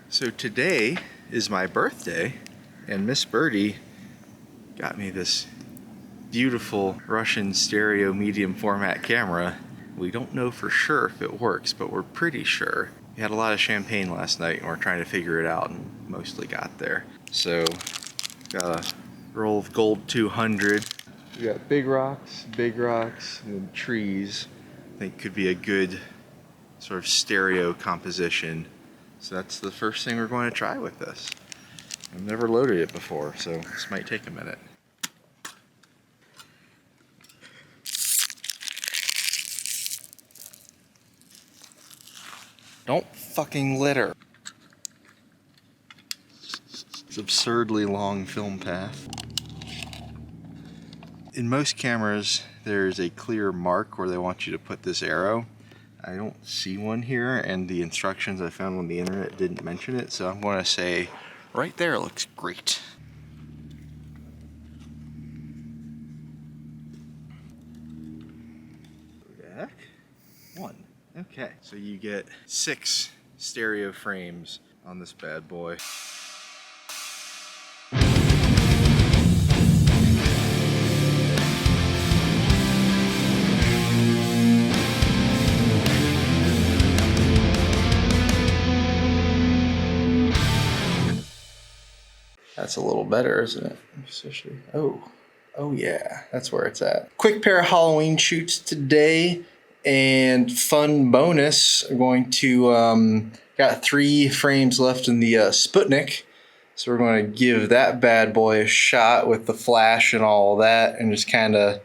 So today is my birthday, and Miss Birdie got me this beautiful Russian stereo medium format camera. We don't know for sure if it works, but we're pretty sure. We had a lot of champagne last night and we're trying to figure it out and mostly got there. So, got a roll of gold 200. We got big rocks, and then trees. I think could be a good sort of stereo composition. So that's the first thing we're going to try with this. I've never loaded it before, so this might take a minute. Don't fucking litter. It's absurdly long film path. In most cameras, there's a clear mark where they want you to put this arrow. I don't see one here, and the instructions I found on the internet didn't mention it, so I'm going to say right there looks great. Back. One. Okay, so you get 6 stereo frames on this bad boy. That's a little better, isn't it? Especially, oh yeah, that's where it's at. Quick pair of Halloween shoots today, and fun bonus, I'm going to, got 3 frames left in the Sputnik, so we're going to give that bad boy a shot with the flash and all that, and just kind of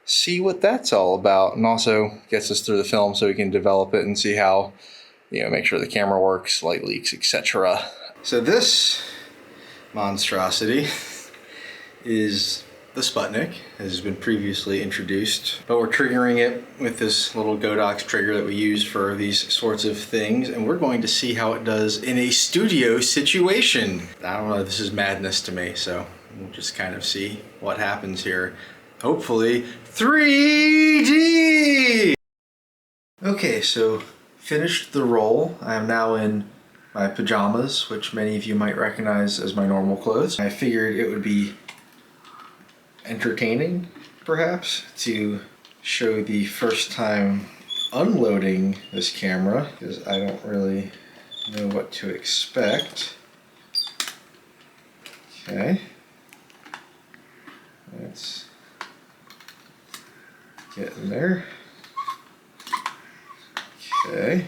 see what that's all about, and also gets us through the film so we can develop it and see how, make sure the camera works, light leaks, etc. So this monstrosity is the Sputnik, as has been previously introduced, but we're triggering it with this little Godox trigger that we use for these sorts of things, and we're going to see how it does in a studio situation. I don't know, this is madness to me, so we'll just kind of see what happens here. Hopefully 3D! Okay, so finished the roll. I am now in my pajamas, which many of you might recognize as my normal clothes. I figured it would be entertaining, perhaps, to show the first time unloading this camera, because I don't really know what to expect. Okay. Let's get in there. Okay.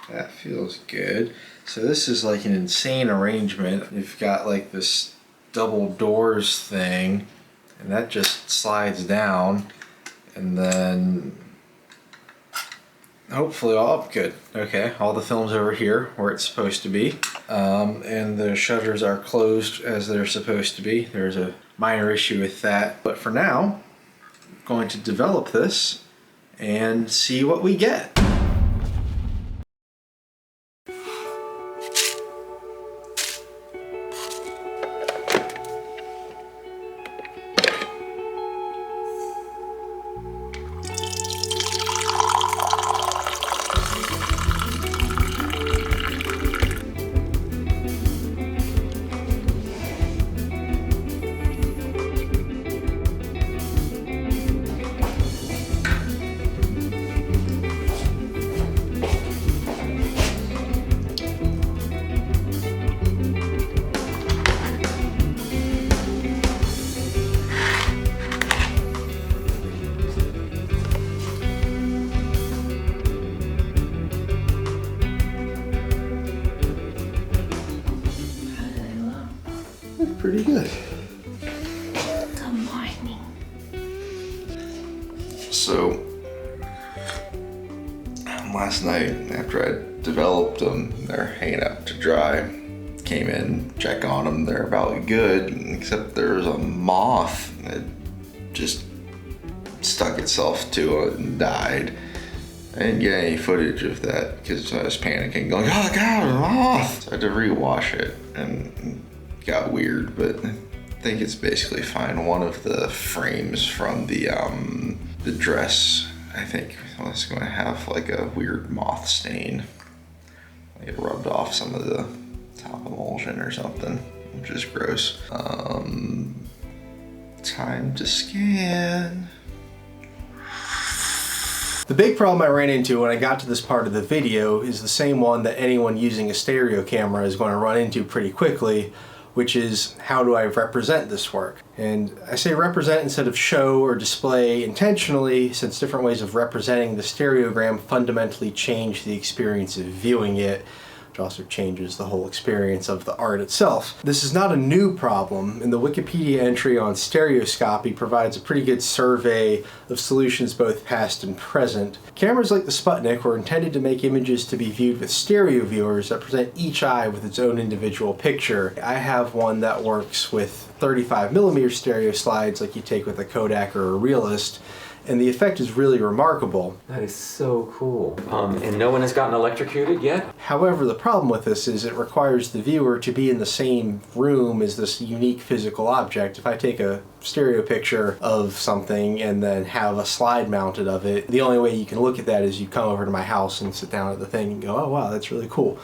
That feels good. So this is like an insane arrangement. You've got like this double doors thing, and that just slides down, and then hopefully all good. Okay, all the film's over here where it's supposed to be, and the shutters are closed as they're supposed to be. There's a minor issue with that, but for now, I'm going to develop this and see what we get. Pretty good. Good morning. So, last night after I developed them, they're hanging out to dry. Came in, check on them, they're about good, except there's a moth that just stuck itself to it and died. I didn't get any footage of that because I was panicking, going, oh God, a moth! So I had to rewash it, and got weird, but I think it's basically fine. One of the frames from the dress, I think, was going to have like a weird moth stain. It rubbed off some of the top emulsion or something, which is gross. Time to scan. The big problem I ran into when I got to this part of the video is the same one that anyone using a stereo camera is going to run into pretty quickly, which is how do I represent this work? And I say represent instead of show or display intentionally, since different ways of representing the stereogram fundamentally change the experience of viewing it, which also changes the whole experience of the art itself. This is not a new problem, and the Wikipedia entry on stereoscopy provides a pretty good survey of solutions both past and present. Cameras like the Sputnik were intended to make images to be viewed with stereo viewers that present each eye with its own individual picture. I have one that works with 35mm stereo slides like you take with a Kodak or a Realist, and the effect is really remarkable. That is so cool. And no one has gotten electrocuted yet? However, the problem with this is it requires the viewer to be in the same room as this unique physical object. If I take a stereo picture of something and then have a slide mounted of it, the only way you can look at that is you come over to my house and sit down at the thing and go, oh wow, that's really cool.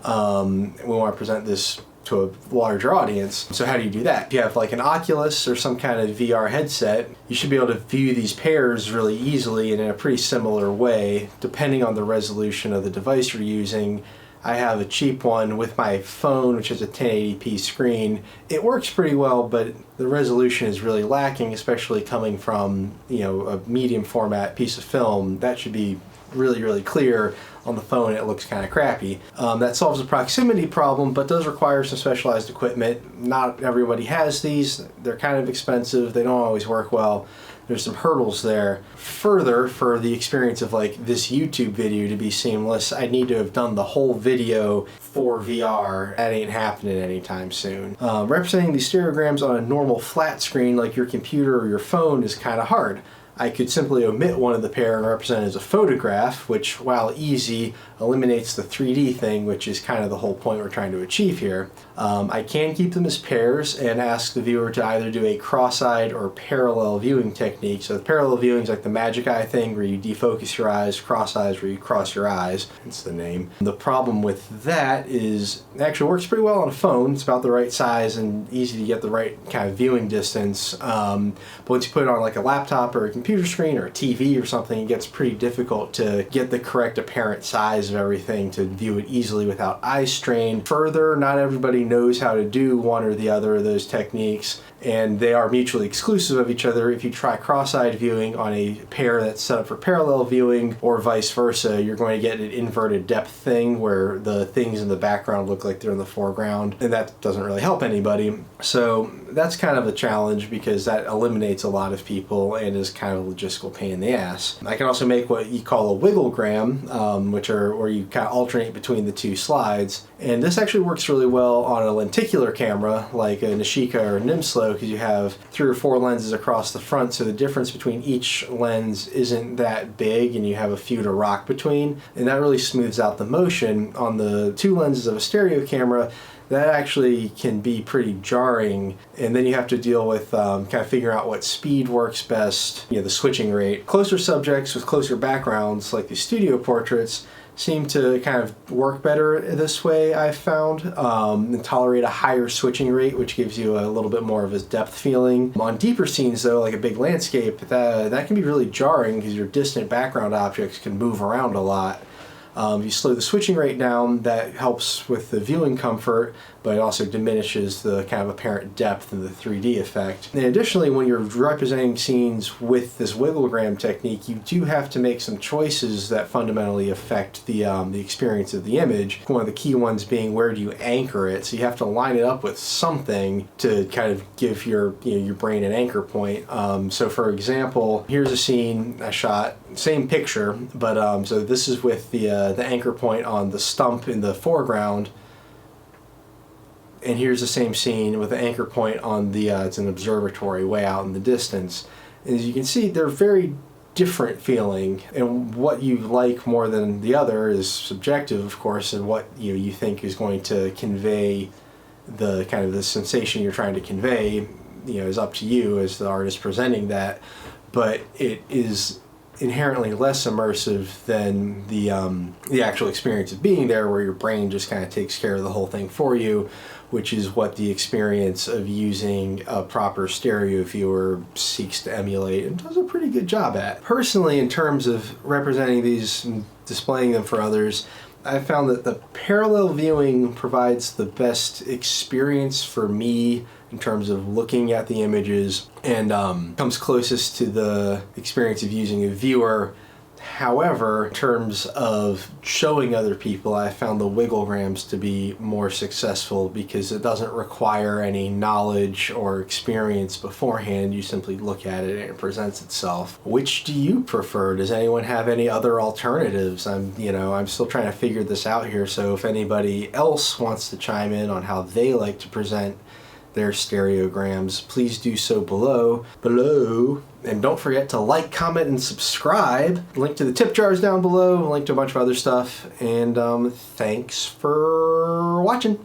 We want to present this to a larger audience. So how do you do that? If you have like an Oculus or some kind of VR headset, you should be able to view these pairs really easily and in a pretty similar way, depending on the resolution of the device you're using. I have a cheap one with my phone, which has a 1080p screen. It works pretty well, but the resolution is really lacking, especially coming from, you know, a medium format piece of film. That should be really, really clear. On the phone it looks kind of crappy. That solves the proximity problem, but does require some specialized equipment. Not everybody has these. They're kind of expensive. They don't always work well. There's some hurdles there. Further, for the experience of like this YouTube video to be seamless, I need to have done the whole video for VR. That ain't happening anytime soon. Representing these stereograms on a normal flat screen like your computer or your phone is kind of hard. I could simply omit one of the pair and represent it as a photograph, which, while easy, eliminates the 3D thing, which is kind of the whole point we're trying to achieve here. I can keep them as pairs and ask the viewer to either do a cross-eyed or parallel viewing technique. So the parallel viewing is like the magic eye thing where you defocus your eyes, cross eyes where you cross your eyes. Hence the name. The problem with that is it actually works pretty well on a phone. It's about the right size and easy to get the right kind of viewing distance. But once you put it on like a laptop or a computer screen or a TV or something, it gets pretty difficult to get the correct apparent size of everything to view it easily without eye strain. Further, not everybody knows how to do one or the other of those techniques, and they are mutually exclusive of each other. If you try cross-eyed viewing on a pair that's set up for parallel viewing or vice versa, you're going to get an inverted depth thing where the things in the background look like they're in the foreground, and that doesn't really help anybody. So that's kind of a challenge because that eliminates a lot of people and is kind of a logistical pain in the ass. I can also make what you call a wigglegram, which are where you kind of alternate between the two slides, and this actually works really well on a lenticular camera like a Nishika or a Nimslo, because you have 3 or 4 lenses across the front, so the difference between each lens isn't that big and you have a few to rock between, and that really smooths out the motion. On the 2 lenses of a stereo camera, that actually can be pretty jarring, and then you have to deal with kind of figuring out what speed works best, you know, the switching rate. Closer subjects with closer backgrounds, like the studio portraits, seem to kind of work better this way, I've found, and tolerate a higher switching rate, which gives you a little bit more of a depth feeling. On deeper scenes though, like a big landscape, that can be really jarring because your distant background objects can move around a lot. If you slow the switching rate down, that helps with the viewing comfort, but it also diminishes the kind of apparent depth and the 3D effect. And additionally, when you're representing scenes with this wigglegram technique, you do have to make some choices that fundamentally affect the experience of the image. One of the key ones being, where do you anchor it? So you have to line it up with something to kind of give your brain an anchor point. So for example, here's a scene I shot, same picture, but so this is with the anchor point on the stump in the foreground, and here's the same scene with the anchor point on the it's an observatory way out in the distance. And as you can see, they're very different feeling, and what you like more than the other is subjective, of course, and what you think is going to convey the kind of the sensation you're trying to convey, is up to you as the artist presenting that. But it is inherently less immersive than the actual experience of being there, where your brain just kind of takes care of the whole thing for you, which is what the experience of using a proper stereo viewer seeks to emulate and does a pretty good job at. Personally, in terms of representing these and displaying them for others, I found that the parallel viewing provides the best experience for me in terms of looking at the images, and comes closest to the experience of using a viewer. However, in terms of showing other people, I found the wigglograms to be more successful because it doesn't require any knowledge or experience beforehand. You simply look at it and it presents itself. Which do you prefer? Does anyone have any other alternatives? I'm still trying to figure this out here, so if anybody else wants to chime in on how they like to present their stereograms, please do so below. And don't forget to like, comment, and subscribe. Link to the tip jars down below, link to a bunch of other stuff, and thanks for watching.